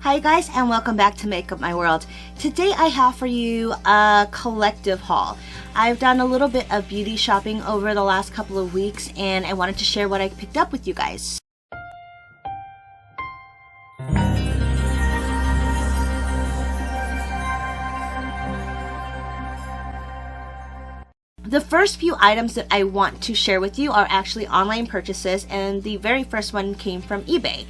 Hi guys, and welcome back to Makeup My World. Today I have for you a collective haul. I've done a little bit of beauty shopping over the last couple of weeks and I wanted to share what I picked up with you guys. The first few items that I want to share with you are actually online purchases, and the very first one came from eBay.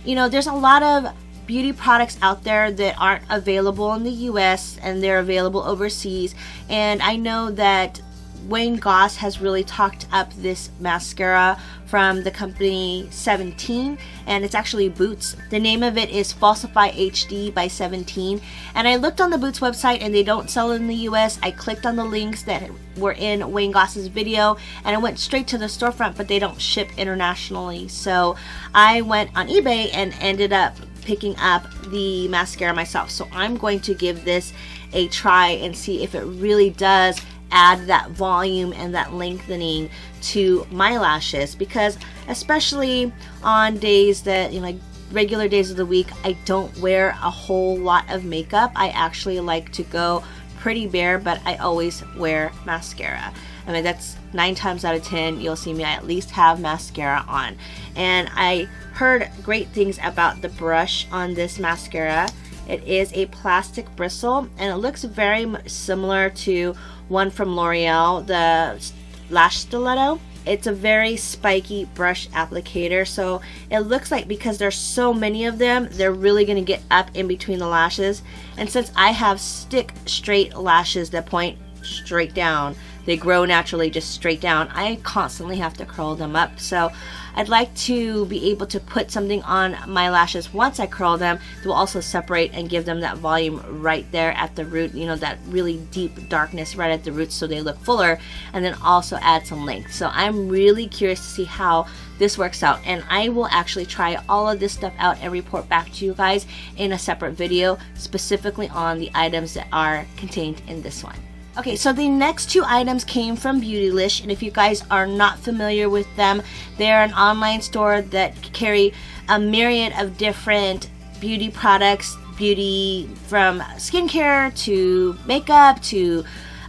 You know, there's a lot of beauty products out there that aren't available in the US and they're available overseas, and I know that Wayne Goss has really talked up this mascara from the company 17, and it's actually Boots. The name of it is Falsifeye HD by 17, and I looked on the Boots website and they don't sell it in the US. I clicked on the links that were in Wayne Goss's video and I went straight to the storefront, but they don't ship internationally. So I went on eBay and ended up picking up the mascara myself. So I'm going to give this a try and see if it really does add that volume and that lengthening to my lashes, because especially on days that, you know, like regular days of the week, I don't wear a whole lot of makeup. I actually like to go pretty bare, but I always wear mascara. I mean, that's 9 times out of 10 you'll see me at least have mascara on. And I heard great things about the brush on this mascara. It is a plastic bristle and it looks very similar to one from L'Oreal, the Lash Stiletto. It's a very spiky brush applicator, so it looks like because there's so many of them, they're really going to get up in between the lashes. And since I have stick straight lashes that point straight down, they grow naturally just straight down, I constantly have to curl them up. So I'd like to be able to put something on my lashes once I curl them that will also separate and give them that volume right there at the root, you know, that really deep darkness right at the roots so they look fuller, and then also add some length. So I'm really curious to see how this works out, and I will actually try all of this stuff out and report back to you guys in a separate video specifically on the items that are contained in this one. Okay, so the next 2 items came from Beautylish, and if you guys are not familiar with them, they're an online store that carry a myriad of different beauty products, beauty from skincare to makeup to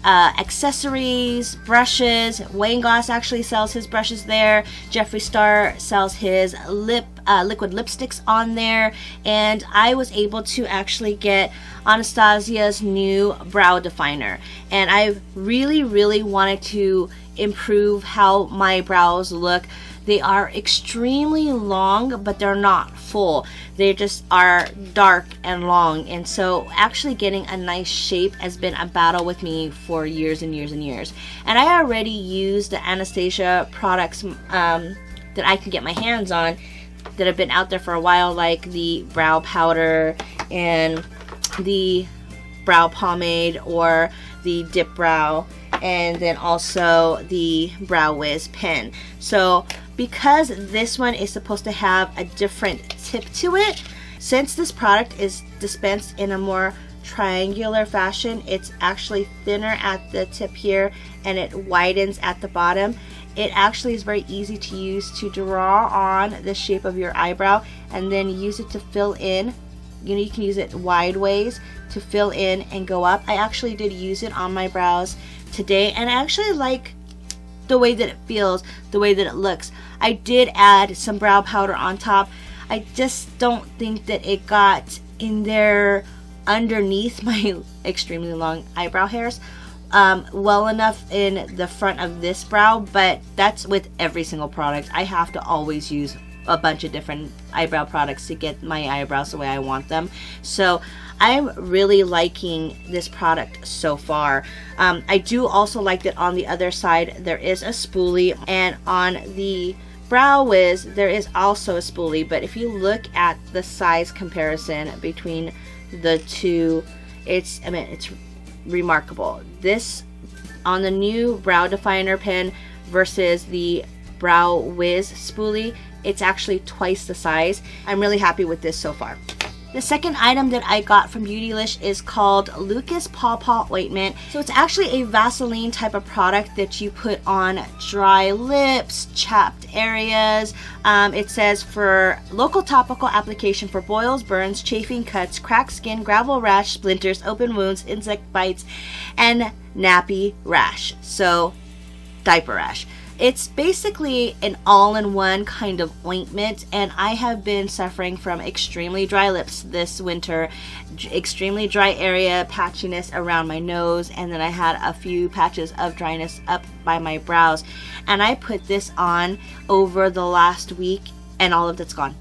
accessories, brushes. Wayne Goss actually sells his brushes there. Jeffree Star sells his liquid lipsticks on there, and I was able to actually get ANASTASIA's new brow definer, and I really wanted to improve how my brows look. They are extremely long, but they're not full. They just are dark and long, and so actually getting a nice shape has been a battle with me for years and years and years. And I already use the ANASTASIA products that I can get my hands on that have been out there for a while, like the brow powder and the brow pomade or the dip brow, and then also the Brow Wiz pen. So because this one is supposed to have a different tip to it, since this product is dispensed in a more triangular fashion, it's actually thinner at the tip here and it widens at the bottom. It actually is very easy to use to draw on the shape of your eyebrow and then use it to fill in. You know, you can use it wide ways to fill in and go up. I actually did use it on my brows today, and I actually like the way that it feels, the way that it looks. I did add some brow powder on top. I just don't think that it got in there underneath my extremely long eyebrow hairs well enough in the front of this brow, but that's with every single product. I have to always use a bunch of different eyebrow products to get my eyebrows the way I want them. So I'm really liking this product so far. I do also like that on the other side there is a spoolie, and on the Brow Wiz there is also a spoolie, but if you look at the size comparison between the two, it's remarkable. This on the new brow definer pen versus the Brow Wiz spoolie, it's actually twice the size. I'm really happy with this so far. The second item that I got from Beautylish is called Lucas Papaw Ointment. So it's actually a Vaseline type of product that you put on dry lips, chapped areas. It says for local topical application for boils, burns, chafing, cuts, cracked skin, gravel rash, splinters, open wounds, insect bites, and nappy rash. So diaper rash. It's basically an all-in-one kind of ointment, and I have been suffering from extremely dry lips this winter, extremely dry area, patchiness around my nose, and then I had a few patches of dryness up by my brows. And I put this on over the last week, and all of it's gone.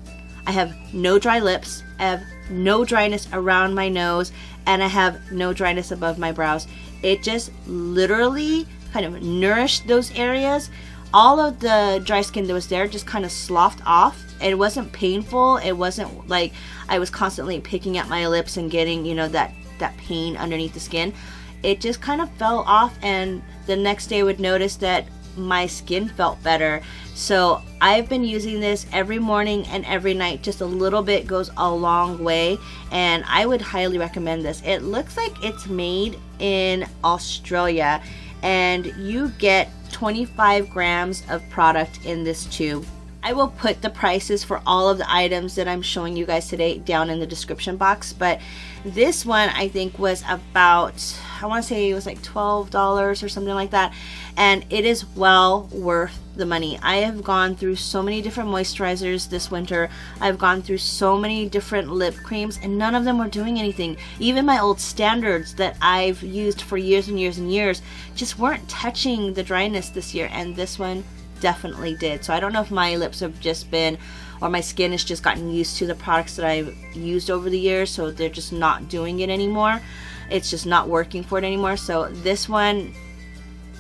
I have no dry lips, I have no dryness around my nose, and I have no dryness above my brows. It just literally kind of nourished those areas. All of the dry skin that was there just kind of sloughed off. It wasn't painful. It wasn't like I was constantly picking at my lips and getting, you know, that pain underneath the skin. It just kind of fell off, and the next day I would notice that my skin felt better. So I've been using this every morning and every night. Just a little bit goes a long way, and I would highly recommend this. It looks like it's made in Australia, and you get 25 grams of product in this tube. I will put the prices for all of the items that I'm showing you guys today down in the description box, but this one I think was about, I want to say it was like $12 or something like that, and it is well worth the money. I have gone through so many different moisturizers this winter. I've gone through so many different lip creams, and none of them were doing anything. Even my old standards that I've used for years and years and years just weren't touching the dryness this year, and this one definitely did. So I don't know if my lips have just been, or my skin has just gotten used to the products that I've used over the years, so they're just not doing it anymore. It's just not working for it anymore. So this one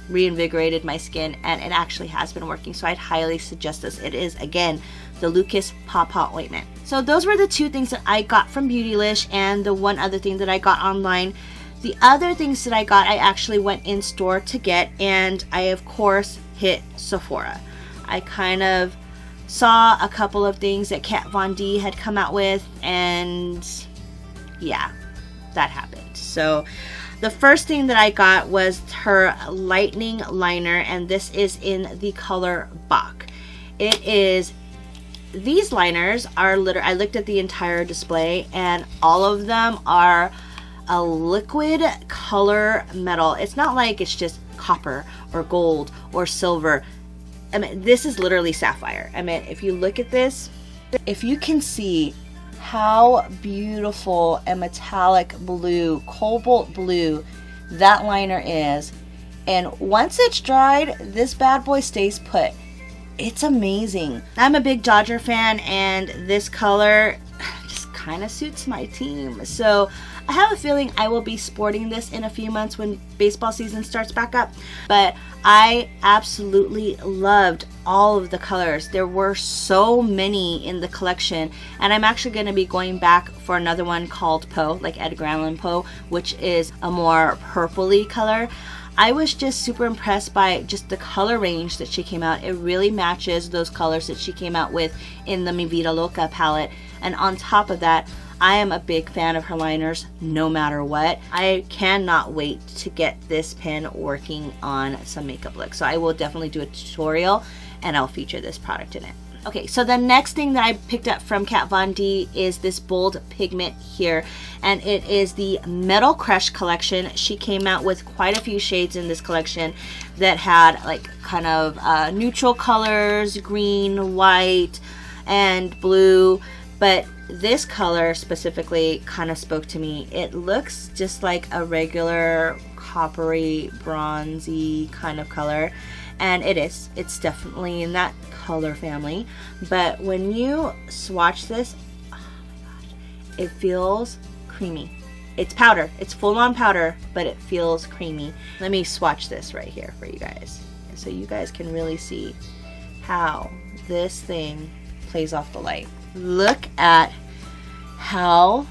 reinvigorated my skin, and it actually has been working. So I'd highly suggest this. It is, again, the Lucas Papaw Ointment. So those were the two things that I got from Beautylish, and the one other thing that I got online. The other things that I got, I actually went in store to get, and I of course hit Sephora. I kind of saw a couple of things that Kat Von D had come out with, and yeah, that happened. So the first thing that I got was her lightening liner, and this is in the color Bach. It is, these liners are literally, I looked at the entire display, and all of them are a liquid color metal. It's not like it's just copper or gold or silver. I mean, this is literally sapphire. I mean, if you look at this, if you can see how beautiful and metallic blue, cobalt blue that liner is, and once it's dried, this bad boy stays put. It's amazing. I'm a big Dodger fan, and this color just kind of suits my team. So I have a feeling I will be sporting this in a few months when baseball season starts back up. But I absolutely loved all of the colors. There were so many in the collection, and I'm actually going to be going back for another one called Poe, like Edgar Allan Poe, which is a more purpley color. I was just super impressed by just the color range that she came out. It really matches those colors that she came out with in the Mi Vida Loca palette. And on top of that, I am a big fan of her liners no matter what. I cannot wait to get this pen working on some makeup looks. So I will definitely do a tutorial, and I'll feature this product in it. Okay, so the next thing that I picked up from Kat Von D is this bold pigment here, and it is the Metal Crush collection. She came out with quite a few shades in this collection that had like kind of neutral colors, green, white, and blue, but this color specifically kind of spoke to me. It looks just like a regular coppery, bronzy kind of color, and it's definitely in that color family. But when you swatch this, oh my gosh, it feels creamy. It's powder, it's full-on powder, but it feels creamy. Let me swatch this right here for you guys, so you guys can really see how this thing plays off the light. Look at how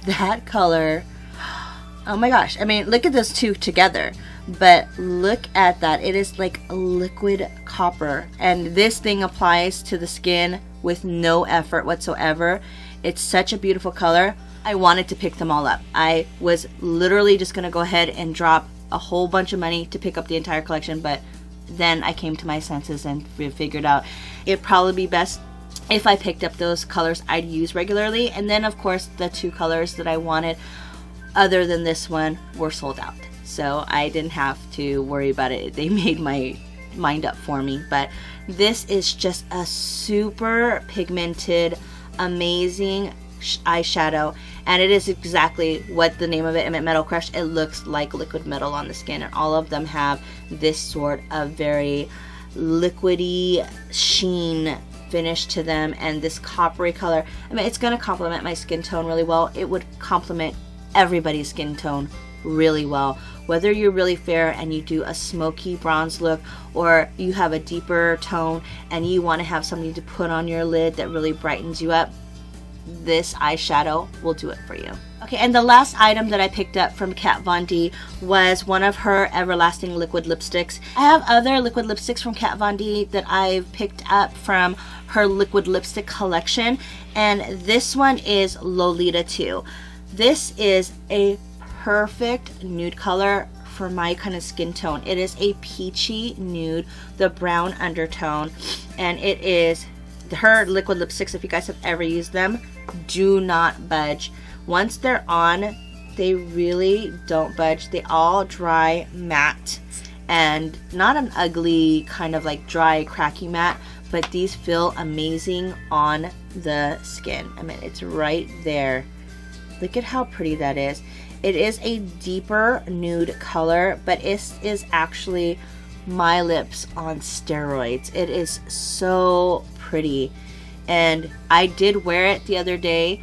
that color, oh my gosh, I mean, look at those two together, but look at that. It is like a liquid copper, and this thing applies to the skin with no effort whatsoever. It's such a beautiful color. I wanted to pick them all up. I was literally just gonna go ahead and drop a whole bunch of money to pick up the entire collection, but then I came to my senses and figured out it'd probably be best if I picked up those colors I'd use regularly. And then of course the 2 colors that I wanted other than this one were sold out, so I didn't have to worry about it. They made my mind up for me. But this is just a super pigmented, amazing eyeshadow, and it is exactly what the name of it, Metal Crush. It looks like liquid metal on the skin, and all of them have this sort of very liquidy sheen finish to them, and this coppery color. I mean, it's going to complement my skin tone really well. It would complement everybody's skin tone really well, whether you're really fair and you do a smoky bronze look, or you have a deeper tone and you want to have something to put on your lid that really brightens you up. This eyeshadow will do it for you. Okay, and the last item that I picked up from Kat Von D was one of her Everlasting liquid lipsticks. I have other liquid lipsticks from Kat Von D that I've picked up from her liquid lipstick collection, and this one is Lolita 2. This is a perfect nude color for my kind of skin tone. It is a peachy nude, the brown undertone, and it is her liquid lipsticks. If you guys have ever used them, do not budge. Once they're on, they really don't budge. They all dry matte, and not an ugly kind of like dry cracky matte, but these feel amazing on the skin. I mean, it's right there. Look at how pretty that is. It is a deeper nude color, but it is actually my lips on steroids. It is so pretty, and I did wear it the other day.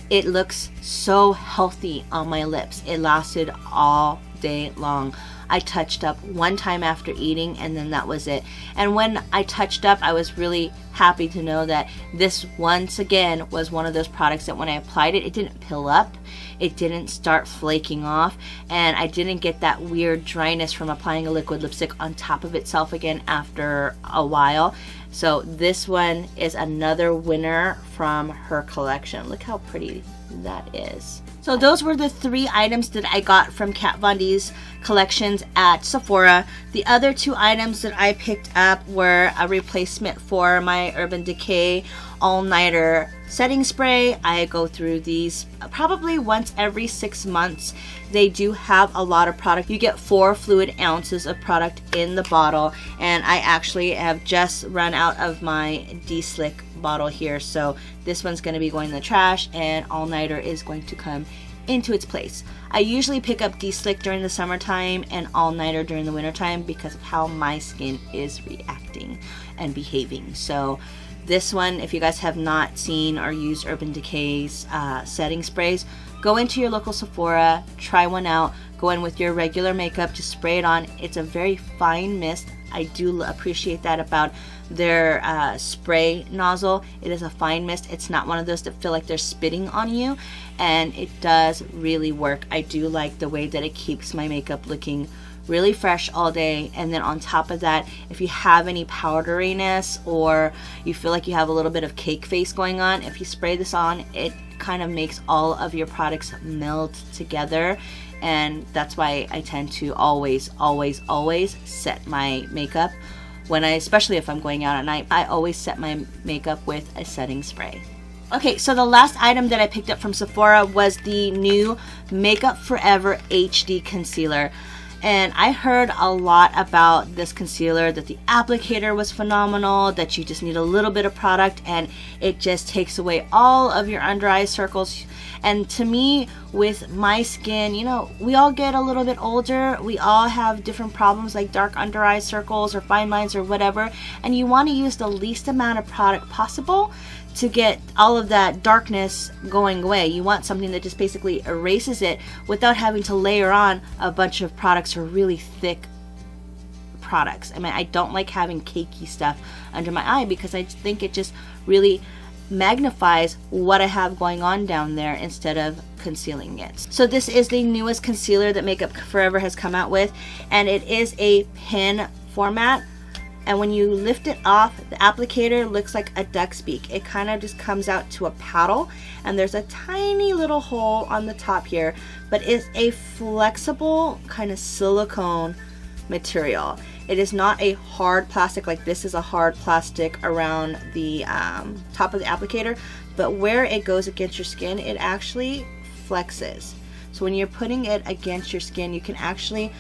It looks so healthy on my lips. It lasted all day long. I touched up one time after eating, and then that was it. And when I touched up, I was really happy to know that this once again was one of those products that when I applied it, it didn't pill up, it didn't start flaking off, and I didn't get that weird dryness from applying a liquid lipstick on top of itself again after a while. So this one is another winner from her collection. Look how pretty that is. So those were the 3 items that I got from Kat Von D's collections at Sephora. The other 2 items that I picked up were a replacement for my Urban Decay all-nighter setting spray. I go through these probably once every 6 months. They do have a lot of product. You get 4 fluid ounces of product in the bottle, and I actually have just run out of my De-Slick bottle here, so this one's going to be going in the trash, and all-nighter is going to come into its place. I usually pick up De-Slick during the summertime and all-nighter during the wintertime because of how my skin is reacting and behaving. So this one, if you guys have not seen or used Urban Decay's setting sprays, go into your local Sephora, try one out, go in with your regular makeup, just spray it on. It's a very fine mist. I do appreciate that about their spray nozzle. It is a fine mist. It's not one of those that feel like they're spitting on you, and it does really work. I do like the way that it keeps my makeup looking really fresh all day. And then on top of that, if you have any powderiness or you feel like you have a little bit of cake face going on, if you spray this on, it kind of makes all of your products meld together. And that's why I tend to always set my makeup when especially if I'm going out at night. I always set my makeup with a setting spray. Okay, so the last item that I picked up from Sephora was the new Makeup Forever HD Concealer. And I heard a lot about this concealer, that the applicator was phenomenal, that you just need a little bit of product and it just takes away all of your under eye circles. And to me, with my skin, you know, we all get a little bit older. We all have different problems like dark under eye circles or fine lines or whatever. And you want to use the least amount of product possible to get all of that darkness going away. You want something that just basically erases it without having to layer on a bunch of products or really thick products. I mean, I don't like having cakey stuff under my eye because I think it just really magnifies what I have going on down there instead of concealing it. So this is the newest concealer that Makeup Forever has come out with, and it is a pen format. and when you lift it off, the applicator looks like a duck's beak. It kind of just comes out to a paddle, and there's a tiny little hole on the top here, but it's a flexible kind of silicone material. It is not a hard plastic like this is a hard plastic around the top of the applicator, but where it goes against your skin, it actually flexes. So when you're putting it against your skin, you can actually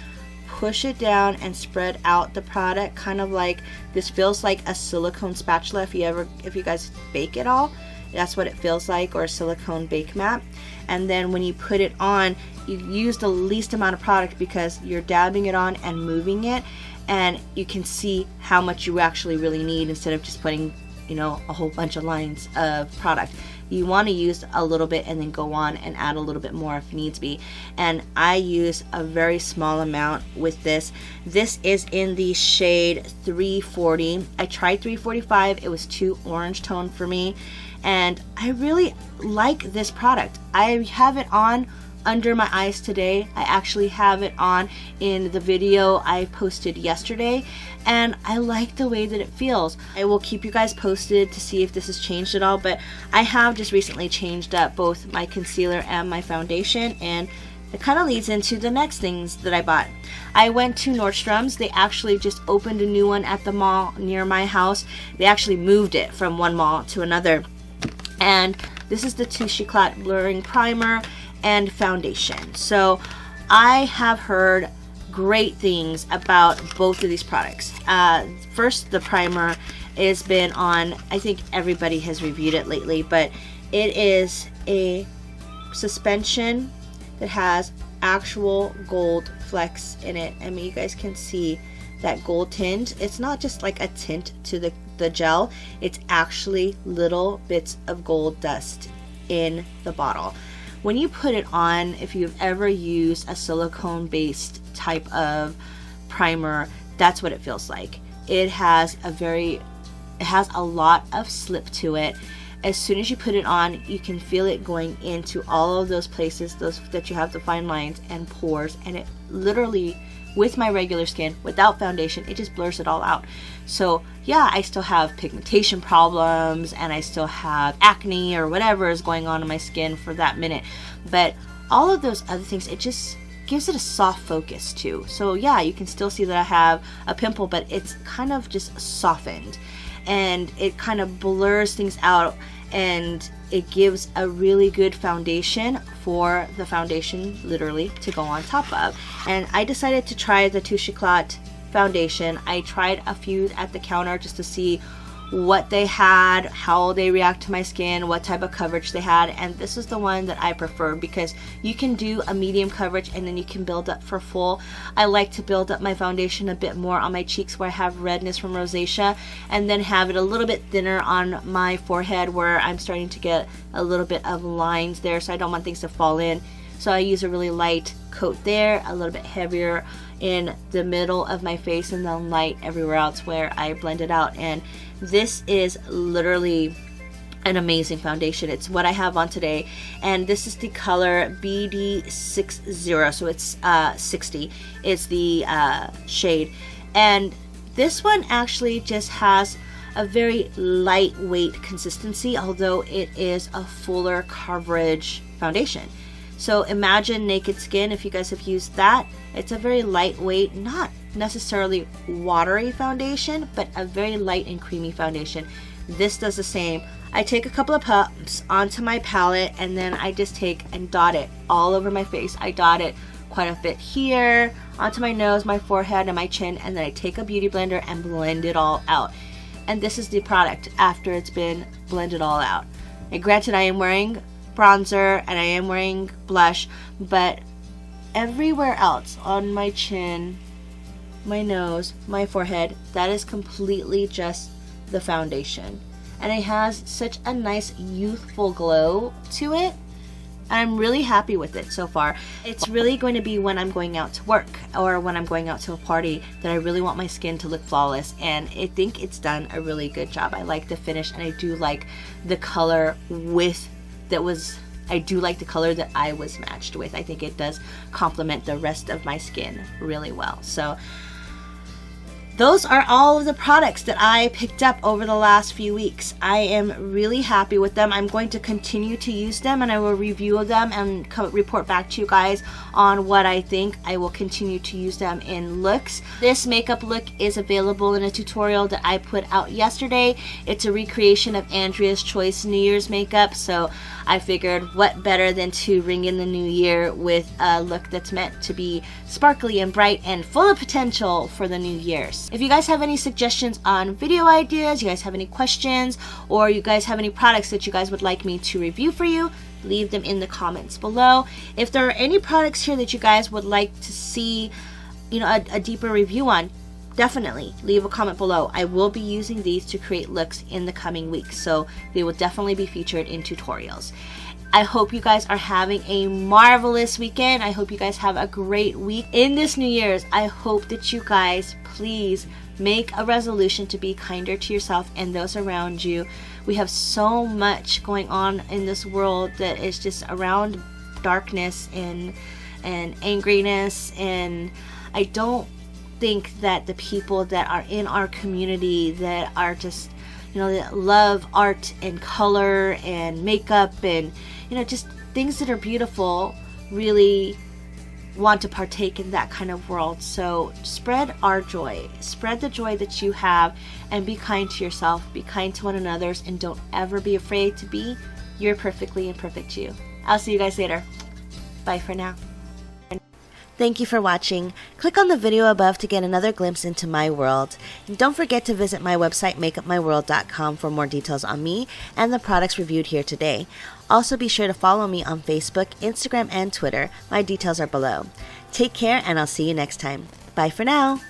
push it down and spread out the product, kind of like this feels like a silicone spatula. If you guys bake at all, that's what it feels like, or a silicone bake mat. And then when you put it on, you use the least amount of product because you're dabbing it on and moving it, and you can see how much you actually really need instead of just putting, you know, a whole bunch of lines of product. You want to use a little bit and then go on and add a little bit more if needs be. And I use a very small amount with this. This is in the shade 340. I tried 345. It was too orange tone for me. And I really like this product. I have it on under my eyes today. I actually have it on in the video I posted yesterday, and I like the way that it feels. I will keep you guys posted to see if this has changed at all, but I have just recently changed up both my concealer and my foundation, and it kind of leads into the next things that I bought. I went to Nordstrom's. They actually just opened a new one at the mall near my house. They actually moved it from one mall to another. And this is the Touche Éclat Blurring Primer and Foundation. So I have heard great things about both of these products. First, the primer has been on, I think everybody has reviewed it lately, but it is a suspension that has actual gold flecks in it. I mean, you guys can see that gold tint. It's not just like a tint to the gel, it's actually little bits of gold dust in the bottle. When you put it on, if you've ever used a silicone based type of primer, that's what it feels like. It has a lot of slip to it. As soon as you put it on, you can feel it going into all of those places that you have the fine lines and pores, and it literally, with my regular skin, without foundation, it just blurs it all out. So yeah, I still have pigmentation problems and I still have acne or whatever is going on in my skin for that minute, but all of those other things, it just gives it a soft focus too. So yeah, you can still see that I have a pimple, but it's kind of just softened and it kind of blurs things out, and it gives a really good foundation for the foundation literally to go on top of. And I decided to try the Touche Éclat foundation. I tried a few at the counter just to see what they had, how they react to my skin, what type of coverage they had, and this is the one that I prefer because you can do a medium coverage and then you can build up for full. I like to build up my foundation a bit more on my cheeks where I have redness from rosacea, and then have it a little bit thinner on my forehead where I'm starting to get a little bit of lines there, so I don't want things to fall in. So I use a really light coat there, a little bit heavier in the middle of my face, and then light everywhere else where I blend it out. And this is literally an amazing foundation. It's what I have on today, and this is the color BD60, so it's 60 is the shade. And this one actually just has a very lightweight consistency, although it is a fuller coverage foundation. So imagine Naked Skin, if you guys have used that. It's a very lightweight, not necessarily watery foundation, but a very light and creamy foundation. This does the same. I take a couple of pumps onto my palette, and then I just take and dot it all over my face. I dot it quite a bit here, onto my nose, my forehead, and my chin, and then I take a beauty blender and blend it all out. And this is the product after it's been blended all out. And granted, I am wearing bronzer and I am wearing blush, but everywhere else on my chin, my nose, my forehead, that is completely just the foundation, and it has such a nice youthful glow to it. I'm really happy with it so far. It's really going to be when I'm going out to work or when I'm going out to a party that I really want my skin to look flawless, and I think it's done a really good job. I like the finish, and I do like the color I do like the color that I was matched with. I think it does complement the rest of my skin really well. So those are all of the products that I picked up over the last few weeks. I am really happy with them. I'm going to continue to use them, and I will review them and report back to you guys on what I think. I will continue to use them in looks. This makeup look is available in a tutorial that I put out yesterday. It's a recreation of Andrea's Choice New Year's makeup, so I figured what better than to ring in the new year with a look that's meant to be sparkly and bright and full of potential for the new year's. If you guys have any suggestions on video ideas, you guys have any questions, or you guys have any products that you guys would like me to review for you, leave them in the comments below. If there are any products here that you guys would like to see, a deeper review on, definitely leave a comment below. I will be using these to create looks in the coming weeks, so they will definitely be featured in tutorials. I hope you guys are having a marvelous weekend. I hope you guys have a great week. In this New Year's, I hope that you guys please make a resolution to be kinder to yourself and those around you. We have so much going on in this world that is just around darkness and angriness, and I don't think that the people that are in our community that are just that love art and color and makeup and just things that are beautiful really want to partake in that kind of world. So spread our joy, spread the joy that you have, and be kind to yourself, be kind to one another, and don't ever be afraid to be your perfectly imperfect you. I'll see you guys later. Bye for now. Thank you for watching. Click on the video above to get another glimpse into my world. And don't forget to visit my website, makeupmyworld.com, for more details on me and the products reviewed here today. Also be sure to follow me on Facebook, Instagram, and Twitter. My details are below. Take care, and I'll see you next time. Bye for now.